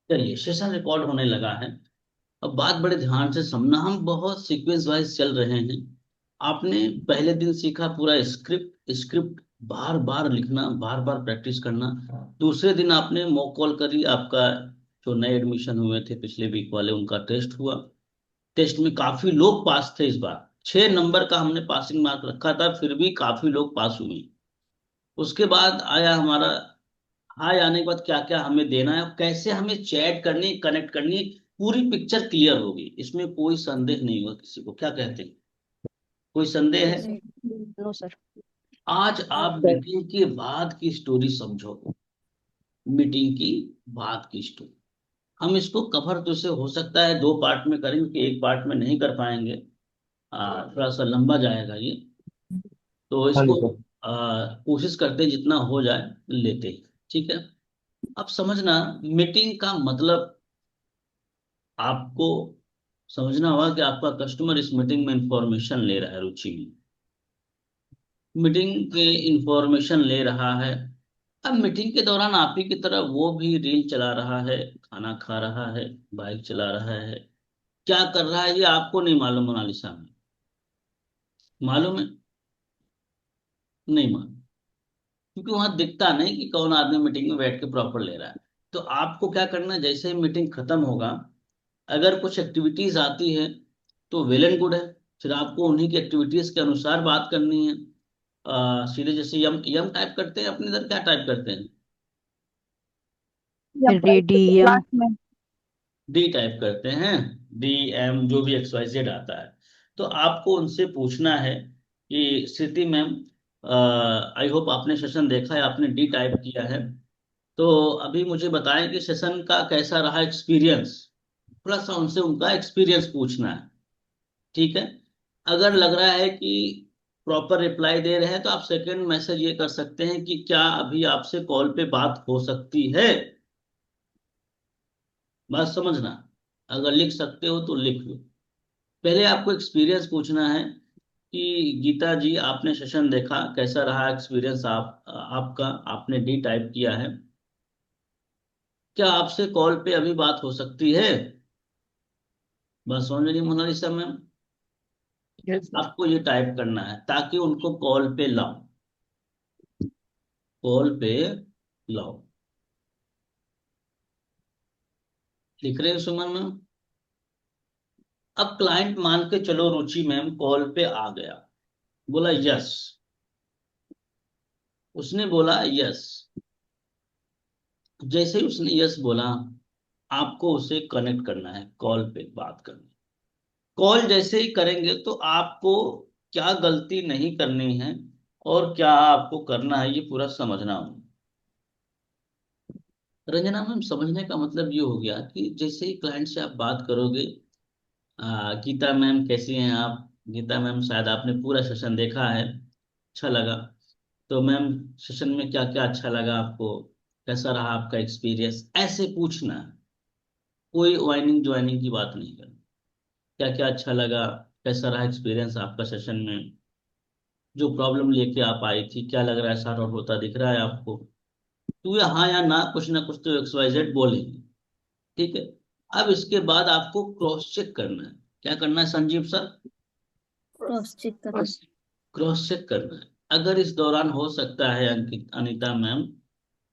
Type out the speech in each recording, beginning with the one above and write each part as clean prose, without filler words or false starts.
चलिए, session record होने लगा है। अब बात बड़े ध्यान से समझना, हम बहुत सीक्वेंस वाइज चल रहे हैं। आपने पहले दिन सीखा पूरा स्क्रिप्ट स्क्रिप्ट, बार बार लिखना, बार बार प्रैक्टिस करना। दूसरे दिन आपने मॉक कॉल करी, आपका जो नए एडमिशन हुए थे पिछले वीक वाले, उनका टेस्ट हुआ। टेस्ट में काफी लोग पास थे इस बार। 6 नंबर का हमने पासिंग मार्क रखा था, फिर भी काफी लोग पास हुए। उसके बाद आया हमारा हाई, आने के बाद क्या क्या हमें देना है, कैसे हमें चैट करनी, कनेक्ट करनी, पूरी पिक्चर क्लियर होगी, इसमें कोई संदेह नहीं होगा किसी को। क्या कहते हैं? कोई संदेह है? Yes sir. No sir. आज आप मीटिंग के बाद की स्टोरी समझो। मीटिंग की बाद की स्टोरी, हम इसको कवर तो से हो सकता है 2 पार्ट में करेंगे, कि एक पार्ट में नहीं कर पाएंगे। थोड़ा सा लंबा जाएगा ये। तो हाँ इसको जी सर। कोशिश करते हैं जितना हो जाए लेते हैं। ठीक है। अब समझना, मीटिंग का मतलब आपको समझना होगा कि आपका कस्टमर इस मीटिंग में इंफॉर्मेशन ले रहा है, रुचि में मीटिंग के इंफॉर्मेशन ले रहा है। अब मीटिंग के दौरान आप ही की तरह वो भी रील चला रहा है, खाना खा रहा है, बाइक चला रहा है। क्या कर रहा है ये आपको नहीं मालूम, मोनालिसा में मालूम है? नहीं मालूम, क्योंकि वहां दिखता नहीं कि कौन आदमी मीटिंग में बैठ के प्रॉपर ले रहा है। तो आपको क्या करना है, जैसे ही मीटिंग खत्म होगा, अगर कुछ एक्टिविटीज आती है तो वेल एंड गुड है। फिर आपको उन्हीं की एक्टिविटीज के अनुसार बात करनी है। सीधे जैसे यम यम टाइप करते हैं, अपने इधर क्या टाइप करते हैं? या प्राइवेट रेडियम। क्लास में। डी टाइप करते हैं। डी, एम, जो भी XYZ आता है। तो आपको उनसे पूछना है कि स्थिति मैम, आई होप आपने सेशन देखा है, आपने डी टाइप किया है। तो अभी मुझे बताएं कि सेशन का कैसा रहा एक्सपीरियंस। थोड़ा सा उनसे उनका एक्सपीरियंस पूछना है। ठीक है। अगर लग रहा है कि प्रॉपर रिप्लाई दे रहे हैं, तो आप सेकंड मैसेज ये कर सकते हैं कि क्या अभी आपसे कॉल पे बात हो सकती है। बात समझना। अगर लिख सकते हो तो लिख लो। पहले आपको एक्सपीरियंस पूछना है कि गीता जी, आपने सेशन देखा, कैसा रहा एक्सपीरियंस आपका, आपने डी टाइप किया है। क्या आपसे कॉल पे अभी बात हो सकती है? बस समझ रही मोनालिसा मैम? Yes sir. आपको ये टाइप करना है ताकि उनको कॉल पे लाओ, कॉल पे लाओ। लिख रहे हैं सुमन मैम? अब क्लाइंट मान के चलो रुचि मैम कॉल पे आ गया, बोला यस, उसने बोला यस। जैसे ही उसने यस बोला, आपको उसे कनेक्ट करना है, कॉल पे बात करनी। कॉल जैसे ही करेंगे तो आपको क्या गलती नहीं करनी है और क्या आपको करना है, ये पूरा समझना होगा। रंजना मैम, समझने का मतलब ये हो गया कि जैसे ही क्लाइंट से आप बात करोगे, गीता मैम कैसी हैं आप? गीता मैम, शायद आपने पूरा सेशन देखा है, अच्छा लगा। तो मैम, सेशन में क्या क्या अच्छा लगा आपको, कैसा रहा आपका एक्सपीरियंस, ऐसे पूछना है। कोई वाइनिंग ज्वाइनिंग की बात नहीं करनी। क्या क्या अच्छा लगा, कैसा रहा एक्सपीरियंस आपका सेशन में, जो प्रॉब्लम लेके आप आई थी, क्या लग रहा है सॉर्ट आउट होता दिख रहा है आपको? तो ये हाँ या ना कुछ तो XYZ बोलेंगे। ठीक है। अब इसके बाद आपको क्रॉस चेक करना है। क्या करना है संजीव सर? क्रॉस चेक करना। क्रॉस चेक करना है। अगर इस दौरान हो सकता है अंकित, अनीता मैम,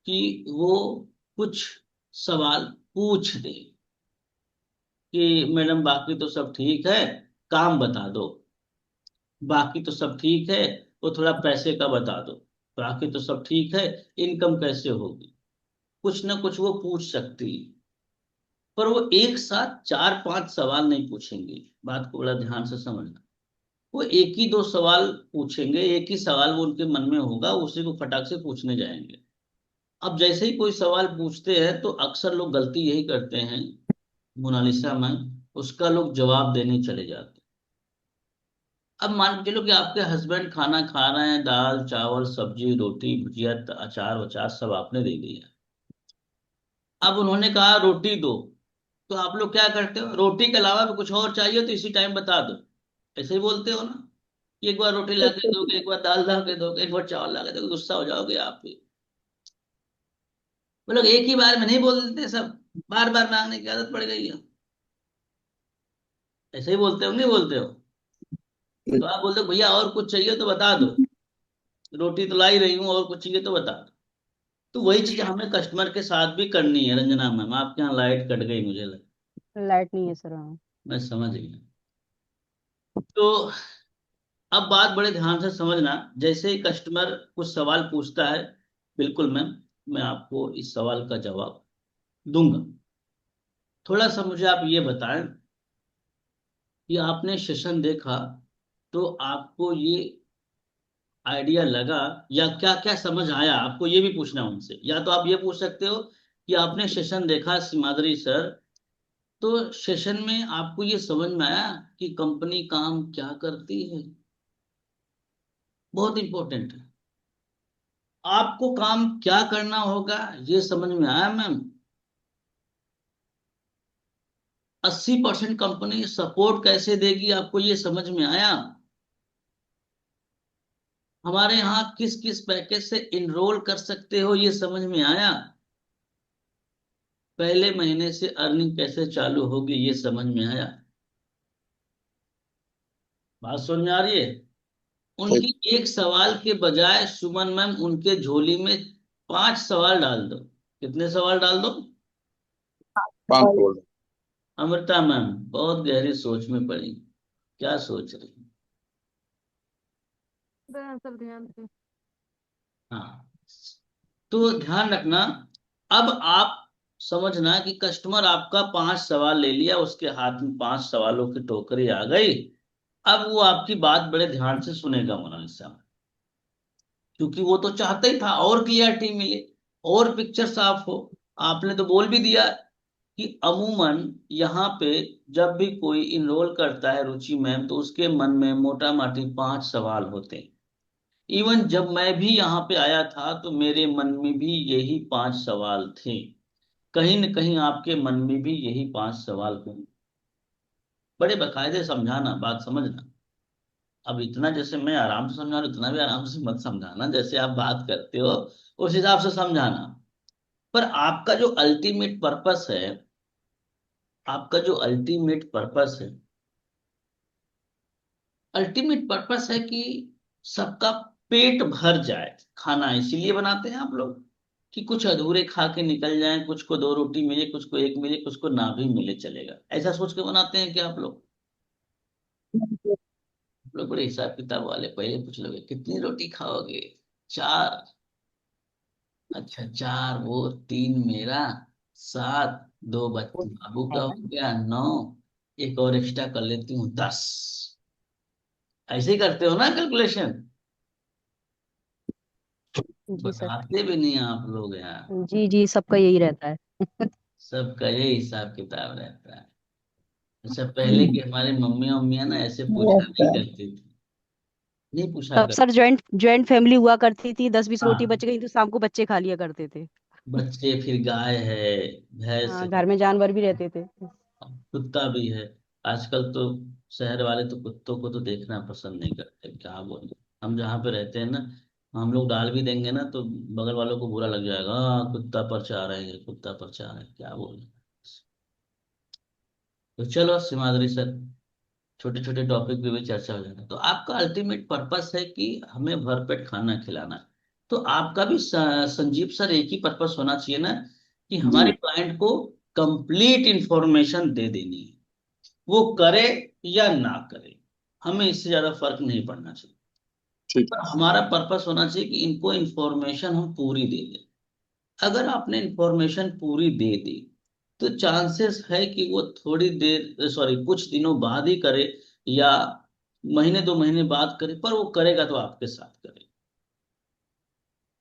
कि वो कुछ सवाल पूछ दे कि मैडम बाकी तो सब ठीक है, काम बता दो। बाकी तो सब ठीक है, वो थोड़ा पैसे का बता दो। बाकी तो सब ठीक है, इनकम कैसे होगी। कुछ ना कुछ वो पूछ सकती है। पर वो एक साथ 4-5 सवाल नहीं पूछेंगे। बात को बड़ा ध्यान से समझना। वो एक ही दो सवाल पूछेंगे, एक ही सवाल वो उनके मन में होगा, उसी को फटाक से पूछने जाएंगे। अब जैसे ही कोई सवाल पूछते हैं तो अक्सर लोग गलती यही करते हैं, मोनालिसा में, उसका लोग जवाब देने चले जाते हैं। अब मान के चलो कि आपके हस्बैंड खाना खा रहे हैं, दाल चावल सब्जी रोटी भुजिया अचार वचार सब आपने दे दिया। अब उन्होंने कहा रोटी दो, तो आप लोग क्या करते हो, रोटी के अलावा भी कुछ और चाहिए तो इसी टाइम बता दो। ऐसे ही बोलते हो ना, कि एक बार रोटी ला यस के दोगे, एक बार दाल ला के दोगे, एक बार चावल ला के दोगे, गुस्सा हो जाओगे आप भी। मतलब एक ही बार में नहीं बोल देते सब। बार बार मांगने की आदत पड़ गई है। ऐसे ही बोलते हो नहीं बोलते हो? तो आप बोलते हो भैया और कुछ चाहिए तो बता दो, रोटी तो ला ही रही हूँ, और कुछ चाहिए तो बता दो। तो वही चीज हमें कस्टमर के साथ भी करनी है। रंजना मैम आपके यहाँ लाइट कट गई मुझे लगा। लाइट नहीं है सर, हाँ। मैं समझ गया। तो अब बात बड़े ध्यान से समझना। जैसे ही कस्टमर कुछ सवाल पूछता है, बिल्कुल मैम, मैं आपको इस सवाल का जवाब दूंगा। थोड़ा सा मुझे आप ये बताएं कि आपने सेशन देखा तो आपको ये आइडिया लगा या क्या क्या समझ आया, आपको ये भी पूछना है उनसे। या तो आप ये पूछ सकते हो कि आपने सेशन देखा सिमाद्री सर, तो सेशन में आपको ये समझ में आया कि कंपनी काम क्या करती है। बहुत इंपॉर्टेंट है। आपको काम क्या करना होगा ये समझ में आया मैम। 80% कंपनी सपोर्ट कैसे देगी आपको ये समझ में आया। हमारे यहाँ किस किस पैकेज से इनरोल कर सकते हो ये समझ में आया। पहले महीने से अर्निंग कैसे चालू होगी ये समझ में आया। बात समझ में आ रही है? ठीक। उनकी एक सवाल के बजाय सुमन मैम उनके झोली में 5 सवाल डाल दो। कितने सवाल डाल दो? 5 करोड़। अमृता मैम बहुत गहरी सोच में पड़ी। क्या सोच रही? सब ध्यान से। हाँ, तो ध्यान रखना। अब आप समझना कि कस्टमर आपका 5 सवाल ले लिया, उसके हाथ में 5 सवालों की टोकरी आ गई। अब वो आपकी बात बड़े ध्यान से सुनेगा मोनालिसा, क्योंकि वो तो चाहता ही था और क्लियरिटी मिले, और पिक्चर साफ हो। आपने तो बोल भी दिया कि अमूमन यहाँ पे जब भी कोई इनरोल करता है रुचि मैम, तो उसके मन में मोटा माटी 5 सवाल होते हैं। इवन जब मैं भी यहाँ पे आया था तो मेरे मन में भी यही 5 सवाल थे। कहीं न कहीं आपके मन में भी यही 5 सवाल होंगे। बड़े बकायदे समझाना, बात समझना। अब इतना जैसे मैं आराम से समझा रहा हूं, इतना भी आराम से मत समझाना। जैसे आप बात करते हो उस हिसाब से समझाना। पर आपका जो अल्टीमेट पर्पस है, आपका जो अल्टीमेट पर्पस है, अल्टीमेट पर्पस है कि सबका पेट भर जाए। खाना इसीलिए बनाते हैं आप लोग कि कुछ अधूरे खा के निकल जाएं, कुछ को 2 रोटी मिले, कुछ को एक मिले, कुछ को ना भी मिले चलेगा, ऐसा सोच के बनाते हैं क्या आप लोग? आप लोग बड़े हिसाब किताब वाले। पहले पूछ लोगे कितनी रोटी खाओगे? 4। अच्छा 4, वो 3 मेरा, 7, 2 बच्चे बाबू का हो गया, 9, एक और एक्स्ट्रा कर लेती हूँ, 10। ऐसे ही करते हो ना कैलकुलेशन? जी सर। बताते भी नहीं आप लोग यार। जी जी, सबका यही रहता है। सबका यही हिसाब किताब रहता है। अच्छा पहले की हमारी मम्मी मम्मियाँ ना ऐसे पूछा नहीं करती थी, नहीं पूछा तब कर। सर जॉइंट जॉइंट फैमिली हुआ करती थी, 10-20 रोटी हाँ, बच गई तो शाम को बच्चे खा लिया करते थे। बच्चे, फिर गाय है, भैंस हाँ, है, घर में जानवर भी रहते थे। कुत्ता भी है। आजकल तो शहर वाले तो कुत्तों को तो देखना पसंद नहीं करते, क्या बोले। हम जहाँ पे रहते हैं ना, हम लोग डाल भी देंगे ना तो बगल वालों को बुरा लग जाएगा, हाँ कुत्ता पर चाह रहे हैं, कुत्ता पर चाह रहे हैं, क्या बोले। तो चलो सिमाद्री सर, छोटे छोटे टॉपिक पे भी चर्चा हो जाएगा। तो आपका अल्टीमेट पर्पस है कि हमें भरपेट खाना खिलाना है। तो आपका भी संजीव सर एक ही पर्पस होना चाहिए ना, कि जी। हमारे क्लाइंट को कंप्लीट इंफॉर्मेशन दे देनी है। वो करे या ना करे, हमें इससे ज्यादा फर्क नहीं पड़ना चाहिए। ठीक पर है। हमारा पर्पस होना चाहिए कि इनको इंफॉर्मेशन हम पूरी दे दें। अगर आपने इंफॉर्मेशन पूरी दे दी तो चांसेस है कि वो थोड़ी देर, सॉरी, कुछ दिनों बाद ही करे, या महीने 2 महीने बाद करे, पर वो करेगा तो आपके साथ करे,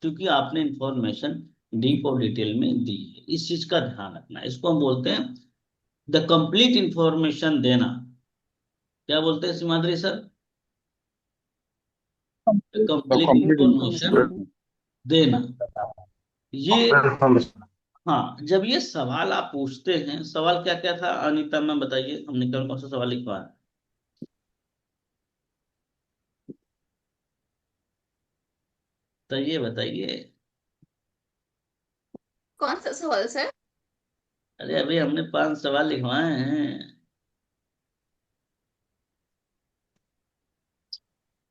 क्योंकि आपने इंफॉर्मेशन डीप और डिटेल में दी है। इस चीज का ध्यान रखना है। इसको हम बोलते हैं द कंप्लीट इंफॉर्मेशन देना। क्या बोलते हैं सिमाद्री सर? तो complete complete complete information information. Information. देना। ये, हाँ, जब ये सवाल आप पूछते हैं, सवाल क्या क्या था अनीता मैम बताइए, हमने कौन कौन सा सवाल लिखवा है? तो ये बताइए। कौन सा सवाल सर? अरे अभी हमने 5 सवाल लिखवाए हैं,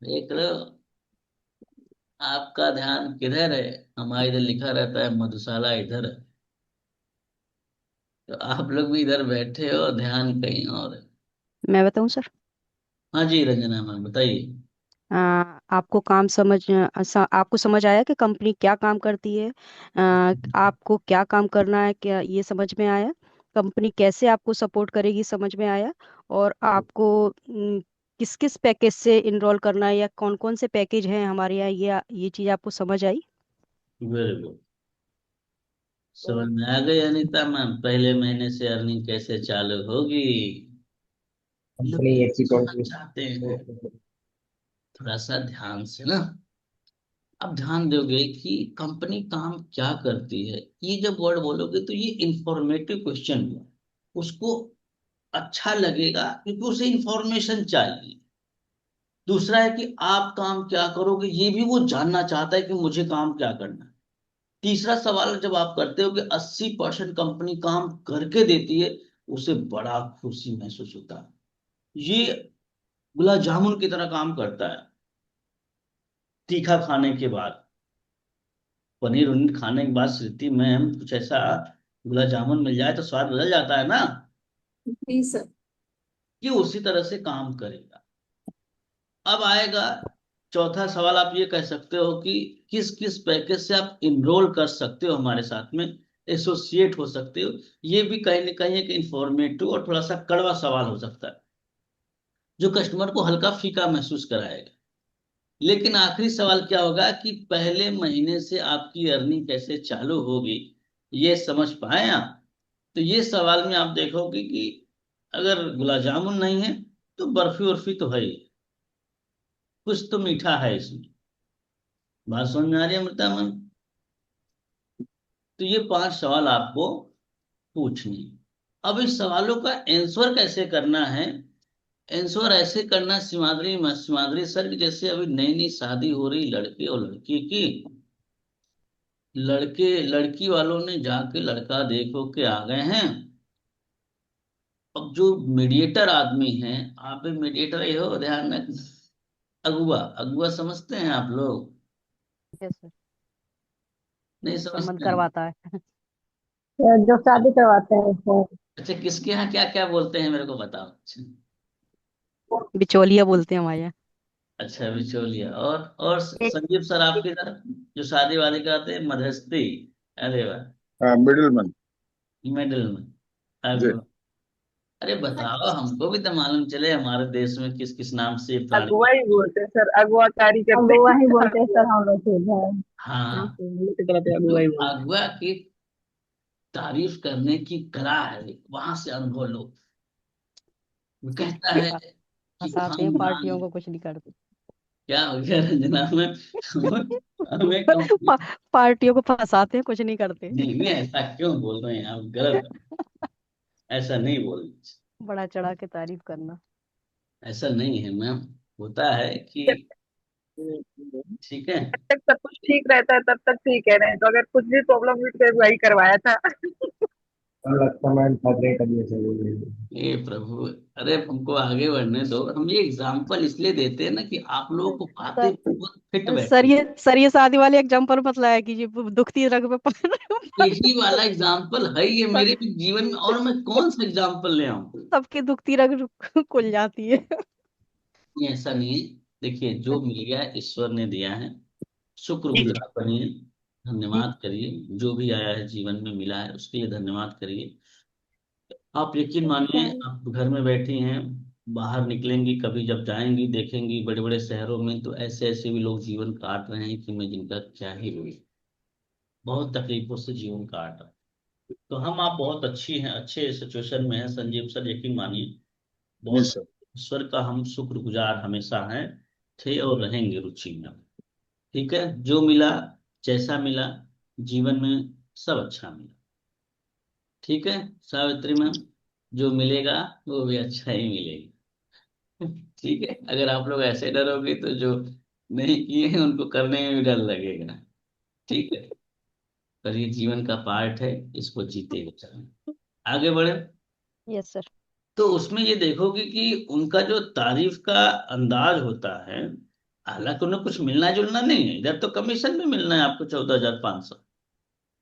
देख लो। आपका ध्यान किधर है? हमारा इधर लिखा रहता है मधुशाला इधर है। तो आप लोग भी इधर बैठे हो, ध्यान कहीं और है। मैं बताऊं सर? हाँ जी रंजना मैम बताइए। आपको काम आपको समझ आया कि कंपनी क्या काम करती है? आपको क्या काम करना है, क्या ये समझ में आया? कंपनी कैसे आपको सपोर्ट करेगी, समझ में आया? और आपको किस किस पैकेज से इनरोल करना है, या कौन कौन से पैकेज हैं हमारे यहाँ, ये चीज़ आपको समझ आई? Very good. समझ में आ गई अनीता मैम, पहले महीने से अर्निंग कैसे चालू होगी? लोग कंपनी ऐसी कौन सुनना सी चाहते हैं, थोड़ा सा ध्यान से ना। अब ध्यान दोगे कि कंपनी काम क्या करती है, ये जब वर्ड बोलोगे तो ये इंफॉर्मेटिव क्वेश्चन हुआ। उसको अच्छा लगेगा क्योंकि उसे इंफॉर्मेशन चाहिए। दूसरा है कि आप काम क्या करोगे, ये भी वो जानना चाहता है कि मुझे काम क्या करना है। तीसरा सवाल जब आप करते हो कि 80% कंपनी काम करके देती है, उसे बड़ा खुशी महसूस होता है। ये गुलाब जामुन की तरह काम करता है। तीखा खाने के बाद, पनीर उनीर खाने के बाद स्थिति में हम कुछ ऐसा गुलाब जामुन मिल जाए तो स्वाद बदल जाता है ना। जी सर। ये उसी तरह से काम करेगा। अब आएगा चौथा सवाल, आप ये कह सकते हो कि किस किस पैकेज से आप इनरोल कर सकते हो, हमारे साथ में एसोसिएट हो सकते हो। ये भी कहीं ना कहीं एक इंफॉर्मेटिव और थोड़ा सा कड़वा सवाल हो सकता है, जो कस्टमर को हल्का फीका महसूस कराएगा। लेकिन आखिरी सवाल क्या होगा कि पहले महीने से आपकी अर्निंग कैसे चालू होगी, ये समझ पाए आप? तो ये सवाल में आप देखोगे कि अगर गुलाब जामुन नहीं है तो बर्फी उर्फी तो है ही, कुछ तो मीठा है इसमें। बात समझ में आ रही है अमृता मन? तो ये 5 सवाल आपको पूछने हैं। अब इस सवालों का आंसर कैसे करना है? आंसर ऐसे करना सीमाद्री सर की, जैसे अभी नई नई शादी हो रही लड़के और लड़की की, लड़के लड़की वालों ने जाके लड़का देखो के आ गए हैं। अब जो मीडिएटर आदमी हैं, आप भी मीडिएटर ही हो, ध्यान रखना। अगुआ, अगुआ समझते हैं आप लोग? Yes sir. नहीं जो संबंध समझते हैं? करवाता है। जो शादी करवाते हैं सर। अच्छा, किसके यहाँ क्या क्या बोलते हैं मेरे को बताओ। अच्छा। बिचौलिया बोलते हैं हमारे यहाँ। अच्छा बिचौलिया। और संजीव सर आपकी तरफ जो शादी वादी कराते हैं, मध्यस्थी? अरे वाह। Middle man. मिडिल में, जी। अगुआ। अरे बताओ, हमको भी तो मालूम चले हमारे देश में किस किस नाम से ये प्राणी। अगुवा ही बोलते हैं सर, अगुवाकारी करते अगुआ ही हैं। बोलते हैं सर हम लोग इधर। हाँ। इंग्लिश की तरफ जो अगुवा ही बोलते अगुआ की तारीफ करने की कला है, वहां से अनुभव लो। वो कहता है हैं। कि फंसाते हैं, खानदान, पार्टियों को कुछ नहीं करते। क्या हो गया रंजना में? हमें कंपनी, पा, पार्टियों को फंसाते हैं, कुछ नहीं करते। नहीं नहीं, ऐसा क्यों बोल रहे हैं आप? गलत, ऐसा नहीं बोल, बड़ा चढ़ा के तारीफ करना। ऐसा नहीं है मैम। होता है कि, हैं। ठीक है। जब तक सब कुछ ठीक रहता है तब तक ठीक है, नहीं तो अगर कुछ भी प्रॉब्लम हुई तो वही करवाया था। लगता मैं खतरे का ये सही। ये प्रभु, अरे हमको आगे बढ़ने दो। हम ये एग्जाम्पल इसलिए देते हैं ना कि आप लोगों को बातें बहुत फिट सर बैठे। ये शादी वाले एग्जाम्पल मत लाया कीजिए, दुखती रग पे यही वाला एग्जाम्पल है ये मेरे भी जीवन में, और मैं कौन सा एग्जाम्पल ले आऊं? सबकी दुखती रग खुल जाती है। ये ऐसा नहीं है। देखिए, जो मिल गया ईश्वर ने दिया है, शुक्रगुजार बनिए, धन्यवाद करिए। जो भी आया है जीवन में मिला है उसके लिए धन्यवाद करिए। आप यकीन मानिए, आप घर में बैठी हैं, बाहर निकलेंगी कभी, जब जाएंगी देखेंगी बड़े बड़े शहरों में, तो ऐसे ऐसे भी लोग जीवन काट रहे हैं कि मैं जिनका क्या ही बोलूं। बहुत तकलीफों से जीवन काट रहे हैं। तो हम आप बहुत अच्छी हैं, अच्छे सिचुएशन में हैं संजीव सर, यकीन मानिए। जी बहुत सर। ईश्वर का हम शुक्रगुजार हमेशा हैं, थे और रहेंगे रुचि में। ठीक है, जो मिला, जैसा मिला जीवन में, सब अच्छा मिला। ठीक है सावित्री मैम, जो मिलेगा वो भी अच्छा ही मिलेगा। ठीक है, अगर आप लोग ऐसे डरोगे तो जो नहीं किए हैं उनको करने में भी डर लगेगा। ठीक है, पर ये जीवन का पार्ट है, इसको जीते हुए चलना। आगे बढ़े। Yes sir. तो उसमें ये देखोगे कि उनका जो तारीफ का अंदाज होता है, हालांकि उन्हें कुछ मिलना जुलना नहीं है, इधर तो कमीशन भी मिलना है आपको 14,500।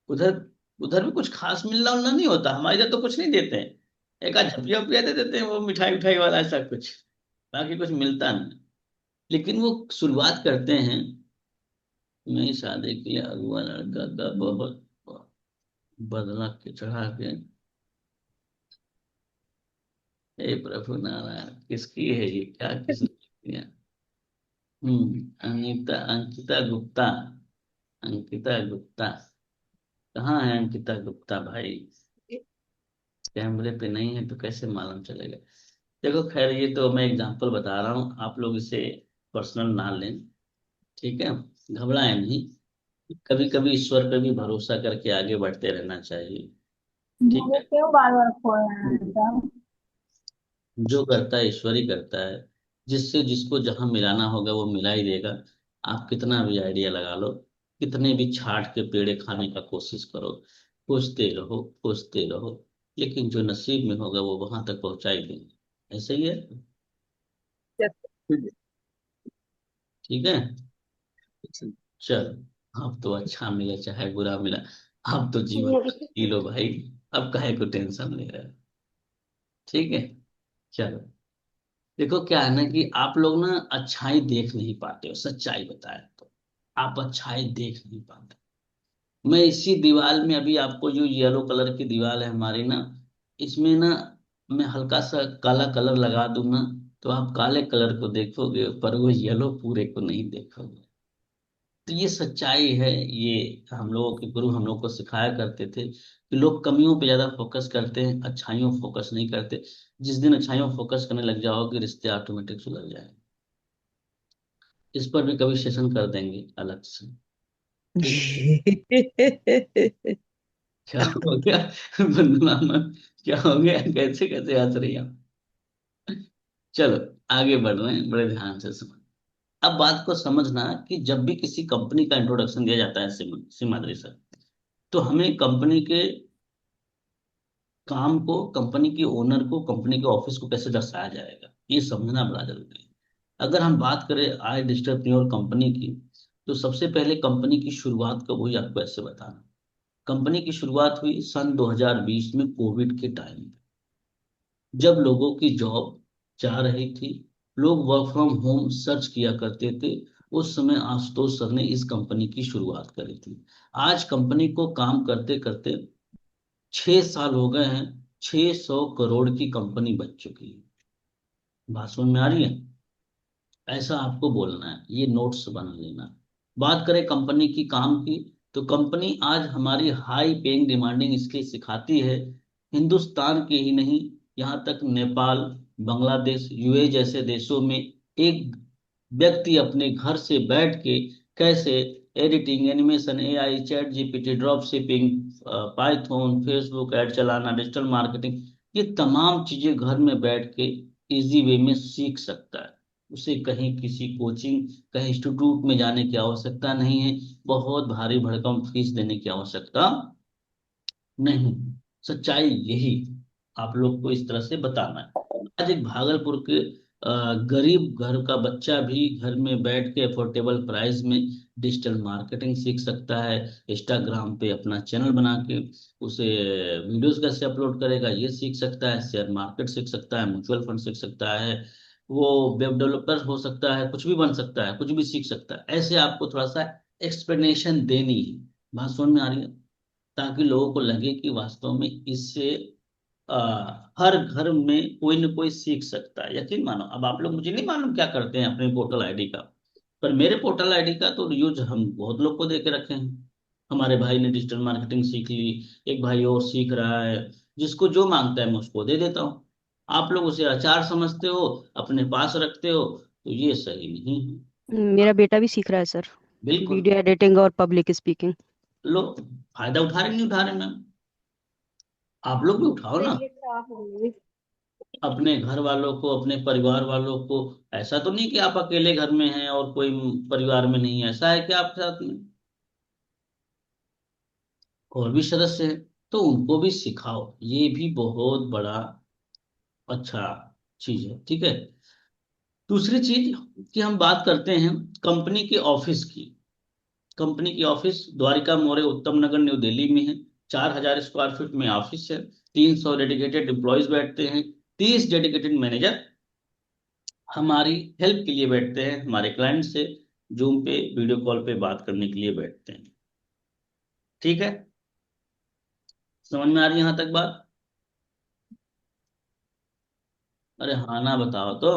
उधर उधर भी कुछ खास मिलना उलना नहीं होता, हमारे इधर तो कुछ नहीं देते हैं, एक आध झपिया उपिया दे देते हैं, वो मिठाई उठाई वाला ऐसा कुछ, बाकी कुछ मिलता नहीं। लेकिन वो शुरुआत करते हैं, मैं शादी के लिए अगुआ लड़का का बहुत बदला के चढ़ा के, हे प्रभु नारायण, किसकी है ये, क्या किसने किया। अनिता अंकिता गुप्ता, अंकिता गुप्ता, कहाँ है अंकिता गुप्ता भाई, कैमरे पे नहीं है तो कैसे मालूम चलेगा। देखो खैर, ये तो मैं एग्जांपल बता रहा हूँ, आप लोग इसे पर्सनल ना लें, ठीक है, घबराएं नहीं। कभी कभी ईश्वर पे भी भरोसा करके आगे बढ़ते रहना चाहिए, ठीक मुझे है। क्यों बार बार खो रहे हैं सर? जो करता है ईश्वर ही करता है, जिससे जिसको जहां मिलाना होगा वो मिला ही देगा। आप कितना भी आइडिया लगा लो, कितने भी छाट के पेड़े खाने का कोशिश करो, खोजते रहो, लेकिन जो नसीब में होगा वो वहां तक पहुंचा ही देंगे, ऐसे ही है। Yes, ठीक है। ठीक है, ठीक चलो, अब तो अच्छा मिला चाहे बुरा मिला, अब तो जीवन ये जी लो भाई, अब काहे को टेंशन ले रहे हो। ठीक है, चलो। देखो क्या है ना कि आप लोग ना अच्छाई देख नहीं पाते हो, सच्चाई बताए तो आप अच्छाई देख नहीं पाते। मैं इसी दीवार में अभी आपको, जो येलो कलर की दीवार है हमारी ना, इसमें ना मैं हल्का सा काला कलर लगा दूंगा, तो आप काले कलर को देखोगे पर वो येलो पूरे को नहीं देखोगे। तो ये सच्चाई है, ये हम लोगों के गुरु हम लोग को सिखाया करते थे कि लोग कमियों पे ज्यादा फोकस करते हैं, अच्छाइयों फोकस नहीं करते। जिस दिन अच्छाइयों फोकस करने लग जाओगे, रिश्ते ऑटोमेटिक सुधर जाएंगे। इस पर भी कभी सेशन कर देंगे अलग से, ठीक है। क्या हो गया बंदना मन, क्या हो गया, कैसे कैसे हंस रही हैं आप? चलो, आगे बढ़ रहे हैं, बड़े ध्यान से समझ। अब बात को समझना कि जब भी किसी कंपनी का इंट्रोडक्शन दिया जाता है सिमाद्री सर, तो हमें कंपनी के काम को, कंपनी के ओनर को, कंपनी के ऑफिस को कैसे दर्शाया जाएगा, ये समझना बड़ा जरूरी है। अगर हम बात करें आई डिजिटल कंपनी की, तो सबसे पहले कंपनी की शुरुआत कब हुई आपको ऐसे बताना। कंपनी की शुरुआत हुई सन 2020 में, कोविड के टाइम पे, जब लोगों की जॉब जा रही थी, लोग वर्क फ्रॉम होम सर्च किया करते थे। उस समय आशुतोष सर ने इस कंपनी की शुरुआत करी थी। आज कंपनी को काम करते करते 6 साल हो गए हैं, 600 करोड़ की कंपनी बन चुकी है। बात समझ में आ रही है? ऐसा आपको बोलना है, ये नोट्स बना लेना। बात करें कंपनी की काम की, तो कंपनी आज हमारी हाई पेइंग डिमांडिंग स्किल सिखाती है। हिंदुस्तान के ही नहीं, यहाँ तक नेपाल, बांग्लादेश, यूए जैसे देशों में एक व्यक्ति अपने घर से बैठ के कैसे editing, animation, AI, chat GPT, drop shipping, Python, Facebook ad चलाना, डिजिटल मार्केटिंग, ये तमाम चीजें घर में बैठ के इजी वे में सीख सकता है। उसे कहीं किसी कोचिंग, कहीं इंस्टीट्यूट में जाने की आवश्यकता नहीं है, बहुत भारी भरकम फीस देने की आवश्यकता नहीं। सच्चाई यही आप लोग को इस तरह से बताना है। आज एक भागलपुर के गरीब घर का बच्चा भी घर में बैठ के अफोर्डेबल प्राइस में डिजिटल मार्केटिंग सीख सकता है। इंस्टाग्राम पे अपना चैनल बना के उसे वीडियोस कैसे अपलोड करेगा ये सीख सकता है, शेयर मार्केट सीख सकता है, म्यूचुअल फंड सीख सकता है, वो वेब डेवलपर हो सकता है, कुछ भी बन सकता है, कुछ भी सीख सकता है। ऐसे आपको थोड़ा सा एक्सप्लेनेशन देनी है। बात समझ में आ रही है? ताकि लोगों को लगे कि वास्तव में इससे हर घर में कोई न कोई सीख सकता है। यकीन मानो, अब आप लोग, मुझे नहीं मालूम क्या करते हैं अपने पोर्टल आईडी का, पर मेरे पोर्टल आईडी का तो यूज हम बहुत लोग को दे के रखे हैं। हमारे भाई ने डिजिटल मार्केटिंग सीख ली, एक भाई और सीख रहा है, जिसको जो मांगता है मैं उसको दे देता हूँ। आप लोग उसे अचार समझते हो, अपने पास रखते हो, तो ये सही नहीं है। मेरा बेटा भी सीख रहा है सर, बिल्कुल, वीडियो एडिटिंग और पब्लिक स्पीकिंग। लो, फायदा उठा रहे नहीं उठा रहे मैम, आप लोग भी उठाओ ना। तबीयत खराब हो गई। अपने घर वालों को, अपने परिवार वालों को, ऐसा तो नहीं कि आप अकेले घर में हैं और कोई परिवार में नहीं है, ऐसा है कि आपके साथ में और भी सदस्य हैं। तो उनको भी सिखाओ, ये भी बहुत बड़ा अच्छा चीज है। ठीक है। दूसरी चीज कि हम बात करते हैं कंपनी के ऑफिस की। कंपनी की ऑफिस द्वारिका मोरे उत्तम नगर न्यू दिल्ली में है। 4,000 स्क्वायर फीट में ऑफिस है। 300 डेडिकेटेड एम्प्लॉयज बैठते हैं। 30 डेडिकेटेड मैनेजर हमारी हेल्प के लिए बैठते हैं, हमारे क्लाइंट से जूम पे वीडियो कॉल पे बात करने के लिए बैठते हैं। ठीक है। समझ में आ रही है यहाँ तक बात? अरे हाँ ना बताओ तो।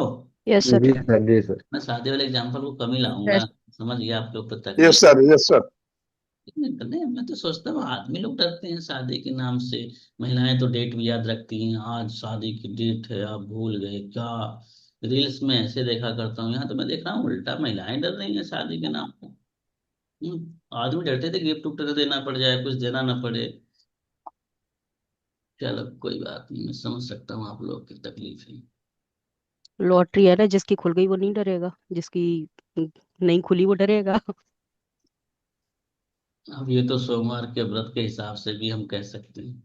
Yes sir. जी सर, जी सर। मैं शादी वाले एग्जाम्पल को कम ही लाऊंगा। यस। समझ गया आप लोग को यस तकलीफ। Sir, yes sir. नहीं, मैं तो सोचता हूँ आदमी लोग डरते हैं शादी के नाम से। महिलाएं तो डेट भी याद रखती हैं, आज शादी की डेट है आप भूल गए क्या। रील्स में ऐसे देखा करता हूँ, यहाँ तो मैं देख रहा हूँ उल्टा महिलाएं डर रही हैं शादी के नाम पे। आदमी डरते थे गिफ्ट उफ्ट तो देना पड़ जाए, कुछ देना ना पड़े। चलो कोई बात नहीं, मैं समझ सकता हूँ आप लोग की तकलीफ है। लॉटरी है ना, जिसकी खुल गई वो नहीं डरेगा, जिसकी नहीं खुली वो डरेगा। अब ये तो सोमवार के व्रत के हिसाब से भी हम कह सकते हैं।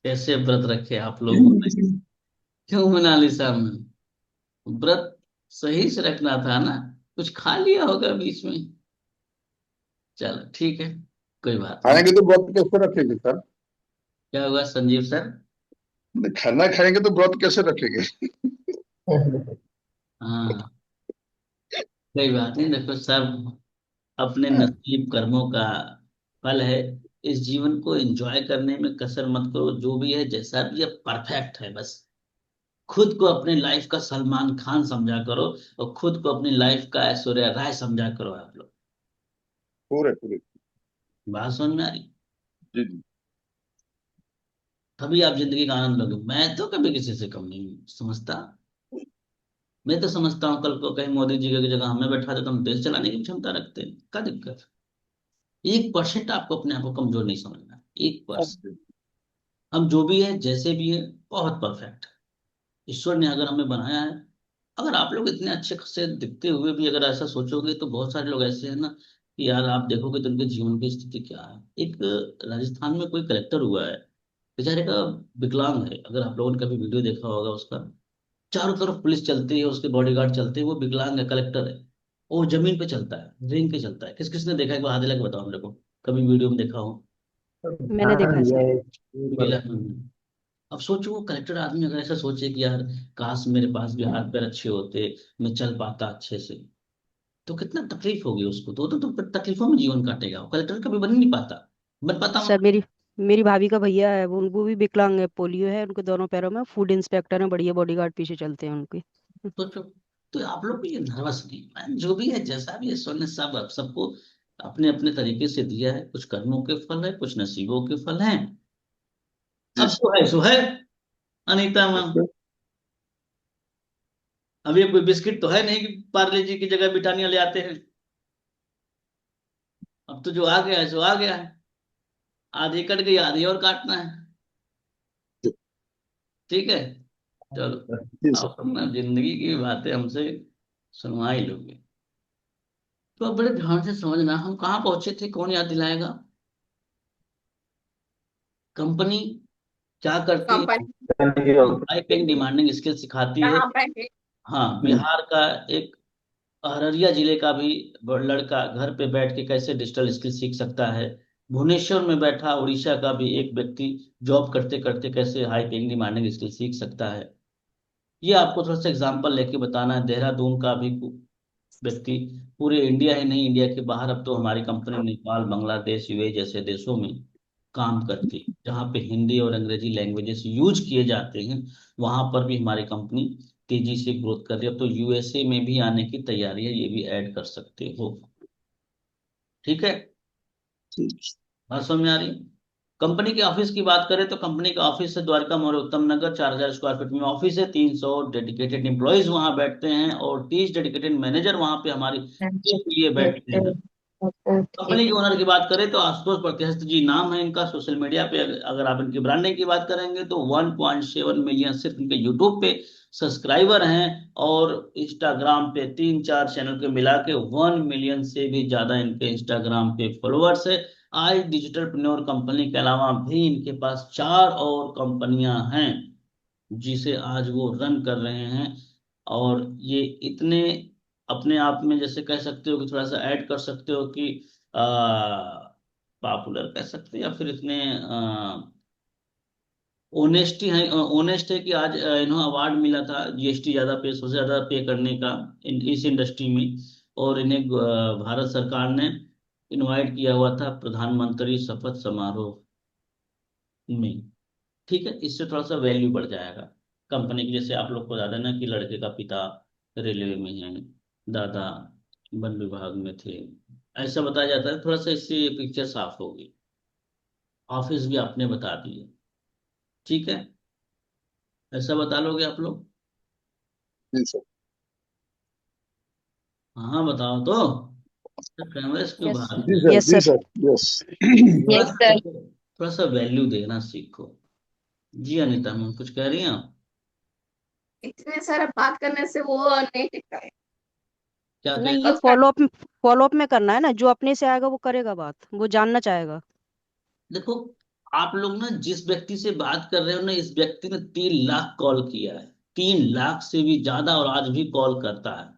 कैसे व्रत रखे आप लोगों ने? क्यों मोनालिसा में व्रत सही से रखना था ना, कुछ खा लिया होगा बीच में। चलो ठीक है, कोई बात नहीं। खाएंगे तो व्रत कैसे रखेंगे सर? क्या हुआ संजीव सर? खाना खाएंगे तो व्रत कैसे रखेंगे? हाँ, कोई बात नहीं, देखो सब अपने नसीब कर्मों का फल है। इस जीवन को एंजॉय करने में कसर मत करो, जो भी है जैसा भी है परफेक्ट है बस। खुद को अपनी लाइफ का सलमान खान समझा करो, और खुद को अपनी लाइफ का ऐश्वर्या राय समझा करो आप लोग। पूरे पूरे। बात समझ में आ रही? जी जी। तभी आप जिंदगी का आनंद लोगे। मैं तो कभी किसी से कम नहीं समझता। मैं तो समझता हूँ कल को कहीं मोदी जी की जगह हमें बैठा दे तो हम देश चलाने की क्षमता रखते हैं, क्या दिक्कत? 1% आपको अपने आप को कमजोर नहीं समझना, 1%। हम जो भी है जैसे भी है बहुत परफेक्ट है। ईश्वर ने अगर हमें बनाया है, अगर आप लोग इतने अच्छे से दिखते हुए भी अगर ऐसा सोचोगे तो बहुत सारे लोग ऐसे हैं ना कि यार आप देखोगे तो उनके जीवन की स्थिति क्या है। एक राजस्थान में कोई कलेक्टर हुआ है, बेचारे का विकलांग है। अगर आप लोगों ने कभी वीडियो देखा होगा उसका, चारों तरफ पुलिस चलती है, उसके बॉडीगार्ड चलते हैं, वो विकलांग है, कलेक्टर है। और जमीन पे चलता है, रेंग पे चलता है। किस किसने देखा है, एक बार हाथ दिला के बताओ मेरे को, कभी वीडियो में देखा हो। मैंने देखा हाँ, है सर। ये मिला। अब सोचो वो कलेक्टर आदमी अगर ऐसा सोचे कि यार काश मेरे पास भी हाथ पैर अच्छे होते, मैं चल पाता अच्छे से, तो कितना तकलीफ होगी उसको। तो तकलीफों में जीवन काटेगा, वो कलेक्टर कभी बन नहीं पाता। बन पाता हूँ। सर मेरी मेरी भाभी का भैया है, वो भी विकलांग है, पोलियो है उनके दोनों पैरों में, फूड इंस्पेक्टर है, बढ़िया बॉडीगार्ड पीछे चलते हैं उनके। सोचो। तो आप लोग भी ये नर्वस नहीं, man, जो भी है जैसा भी है, ईश्वर ने सब अब सबको अपने अपने तरीके से दिया है। कुछ कर्मों के फल है, कुछ नसीबों के फल हैं। जी अब सर। जो है सो है। अनीता मैम, अब ये कोई बिस्किट तो है नहीं कि पार्ले जी की जगह ब्रिटानिया ले आते हैं। अब तो जो आ गया है सो आ गया है। आधी कट गई, आधी और काटना है। ठीक है। चलो, जी सर। आप अपना जिंदगी की बातें हमसे सुनवा ही लोगे। तो अब बड़े ध्यान से समझना, हम कहाँ पहुंचे थे, कौन याद दिलाएगा? कंपनी क्या करती है? Company high paying demanding skill सिखाती है। कहाँ पे? हाँ, बिहार का एक अररिया जिले का भी लड़का घर पे बैठ के कैसे डिजिटल स्किल सीख सकता है। भुवनेश्वर में बैठा उड़ीसा का भी एक व्यक्ति जॉब करते करते कैसे हाई पेइंग डिमांडिंग स्किल सीख सकता है। ये आपको थोड़ा सा एग्जांपल लेके बताना है। देहरादून का भी व्यक्ति, पूरे इंडिया ही नहीं, इंडिया के बाहर अब तो हमारी कंपनी नेपाल, बांग्लादेश, यूएई जैसे देशों में काम करती है, जहाँ पे हिंदी और अंग्रेजी लैंग्वेजेस यूज किए जाते हैं। वहां पर भी हमारी कंपनी तेजी से ग्रोथ कर रही है। अब तो यूएसए में भी आने की तैयारी है, ये भी ऐड कर सकते हो। ठीक है। बात समझ में आ रही है? कंपनी के ऑफिस की बात करें तो कंपनी का ऑफिस है द्वारका मोड़ उत्तम नगर, 4,000 स्क्वायर फीट में ऑफिस है। 300 डेडिकेटेड एम्प्लॉयज वहां बैठते हैं, और 30 डेडिकेटेड मैनेजर वहां पे हमारी टीम के लिए बैठते हैं। कंपनी के ओनर की बात करें तो आशुतोष प्रतिहस्त जी नाम है इनका। सोशल मीडिया पे अगर आप इनकी ब्रांडिंग की बात करेंगे तो 1.7 मिलियन सिर्फ इनके यूट्यूब पे सब्सक्राइबर हैं, और इंस्टाग्राम पे 3-4 चैनल के मिला के 1 मिलियन से भी ज्यादा इनके इंस्टाग्राम पे फॉलोअर्स है। आज डिजिटलप्रेन्योर कंपनी के अलावा भी इनके पास 4 और कंपनियां हैं जिसे आज वो रन कर रहे हैं। और ये इतने अपने आप में, जैसे कह सकते हो कि थोड़ा सा ऐड कर सकते हो कि पॉपुलर कह सकते हो, या फिर इतने ओनेस्ट है कि आज इन्हें अवार्ड मिला था जीएसटी ज्यादा पे, सबसे ज्यादा पे करने का इस इंडस्ट्री में। और इन्हें भारत सरकार ने इनवाइट किया हुआ था प्रधानमंत्री शपथ समारोह में। ठीक है, इससे थोड़ा सा वैल्यू बढ़ जाएगा कंपनी की। जैसे आप लोग को याद है ना कि लड़के का पिता रेलवे में है, दादा वन विभाग में थे, ऐसा बताया जाता है। थोड़ा सा इससे पिक्चर साफ होगी। ऑफिस भी आपने बता दिए, ठीक है, ऐसा बता लोगे आप लोग? जी सर। हाँ बताओ तो, कैमरे क्यों यस। भागते जी हैं? सर, यस जी सर। Sir, yes. थोड़ा यस सा सर। देखो, थोड़ा सा वैल्यू देना सीखो। जी अनीता मैम कुछ कह रही हैं आप? इतने सारा बात करने से वो नहीं टिकता है। क्या कह नहीं, रही ये हैं? फॉलोअप में करना है ना, जो अपने से आएगा वो करेगा, बात वो जानना चाहेगा। देखो, आप लोग ना जिस व्यक्ति से बात कर रहे हो ना, इस व्यक्ति ने 3 लाख कॉल किया है, 3 लाख से भी ज्यादा, और आज भी कॉल करता है।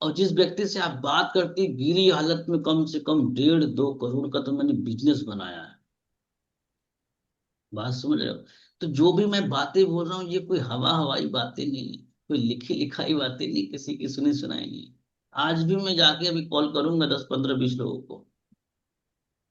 और जिस व्यक्ति से आप बात करती गिरी हालत में, कम से कम 1.5-2 करोड़ का तो मैंने बिजनेस बनाया है। बात समझ रहे हो? तो जो भी मैं बातें बोल रहा हूँ, ये कोई हवा हवाई बातें नहीं है, कोई लिखी लिखाई बातें नहीं, किसी की सुनी सुनाई नहीं। आज भी मैं जाके अभी कॉल करूंगा 10-15-20 लोगों को।